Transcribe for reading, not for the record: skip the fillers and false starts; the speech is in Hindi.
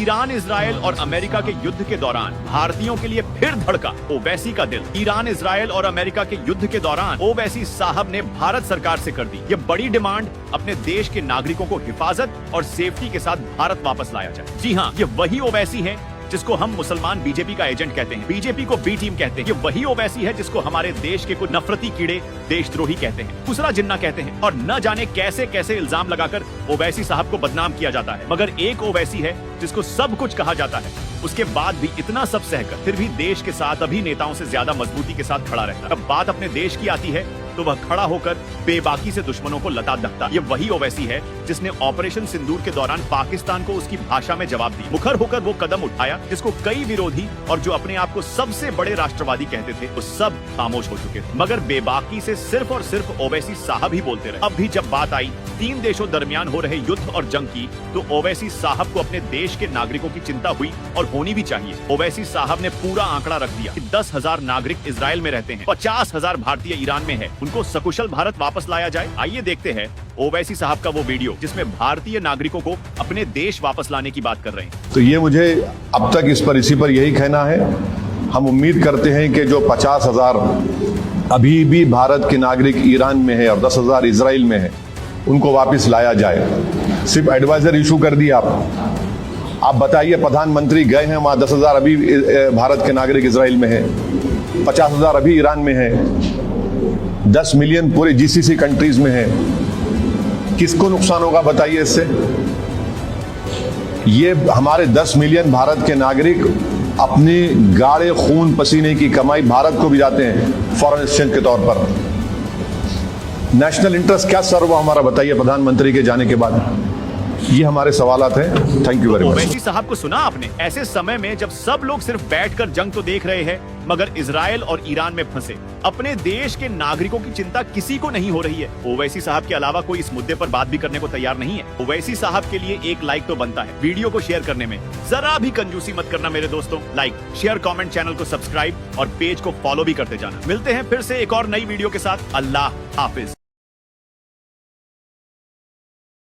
ईरान, इजराइल और अमेरिका के युद्ध के दौरान भारतीयों के लिए फिर धड़का ओवैसी का दिल। ईरान, इजराइल और अमेरिका के युद्ध के दौरान ओवैसी साहब ने भारत सरकार से कर दी ये बड़ी डिमांड, अपने देश के नागरिकों को हिफाजत और सेफ्टी के साथ भारत वापस लाया जाए। जी हाँ, ये वही ओवैसी है जिसको हम मुसलमान बीजेपी का एजेंट कहते हैं, बीजेपी को बी टीम कहते हैं। ये वही ओवैसी है जिसको हमारे देश के कुछ नफरती कीड़े देशद्रोही कहते हैं, दूसरा जिन्ना कहते हैं, और न जाने कैसे कैसे इल्जाम लगाकर ओवैसी साहब को बदनाम किया जाता है। मगर एक ओवैसी है जिसको सब कुछ कहा जाता है, उसके बाद भी इतना सब सहकर फिर भी देश के साथ अभी नेताओं से ज्यादा मजबूती के साथ खड़ा रहता है। अब बात अपने देश की आती है तो वह खड़ा होकर बेबाकी से दुश्मनों को लता दकता। ये वही ओवैसी है जिसने ऑपरेशन सिंदूर के दौरान पाकिस्तान को उसकी भाषा में जवाब दिया। मुखर होकर वो कदम उठाया जिसको कई विरोधी और जो अपने आप को सबसे बड़े राष्ट्रवादी कहते थे वो सब खामोश हो चुके थे, मगर बेबाकी से सिर्फ और सिर्फ ओवैसी साहब ही बोलते रहे। अब भी जब बात आई तीन देशों दरमियान हो रहे युद्ध और जंग की तो ओवैसी साहब को अपने देश के नागरिकों की चिंता हुई और होनी भी चाहिए। ओवैसी साहब ने पूरा आंकड़ा रख दिया कि 10,000 नागरिक इजराइल में रहते हैं, 50,000 भारतीय ईरान में है, उनको सकुशल भारत वापस लाया जाए। आइए देखते हैं ओवैसी साहब का वो वीडियो जिसमें भारतीय नागरिकों को अपने देश वापस लाने की बात कर रहे हैं। तो ये मुझे अब तक इसी पर यही कहना है। हम उम्मीद करते हैं कि जो 50,000 अभी भी भारत के नागरिक ईरान में है और 10,000 इजराइल में है उनको वापस लाया जाए। सिर्फ एडवाइजर इशू कर दिया आप बताइए, प्रधानमंत्री गए हैं वहां, 10,000 अभी भारत के नागरिक इजराइल में है, 50,000 अभी ईरान में है, 10 मिलियन पूरे जीसीसी कंट्रीज में है। किसको नुकसान होगा बताइए इससे? ये हमारे 10 मिलियन भारत के नागरिक अपने गाढ़े खून पसीने की कमाई भारत को भी जाते हैं फॉरेन एक्सचेंज के तौर पर। नेशनल इंटरेस्ट क्या सर्व हमारा बताइए प्रधानमंत्री के जाने के बाद? ये हमारे सवालात हैं। Thank you very much. Owaisi साहब को सुना आपने? ऐसे समय में जब सब लोग सिर्फ बैठकर जंग तो देख रहे हैं मगर इजराइल और ईरान में फंसे अपने देश के नागरिकों की चिंता किसी को नहीं हो रही है। ओवैसी साहब के अलावा कोई इस मुद्दे पर बात भी करने को तैयार नहीं है। ओवैसी साहब के लिए एक लाइक तो बनता है। वीडियो को शेयर करने में जरा भी कंजूसी मत करना मेरे दोस्तों। लाइक, शेयर, कमेंट, चैनल को सब्सक्राइब और पेज को फॉलो भी करते जाना। मिलते हैं फिर से एक और नई वीडियो के साथ। अल्लाह हाफिज।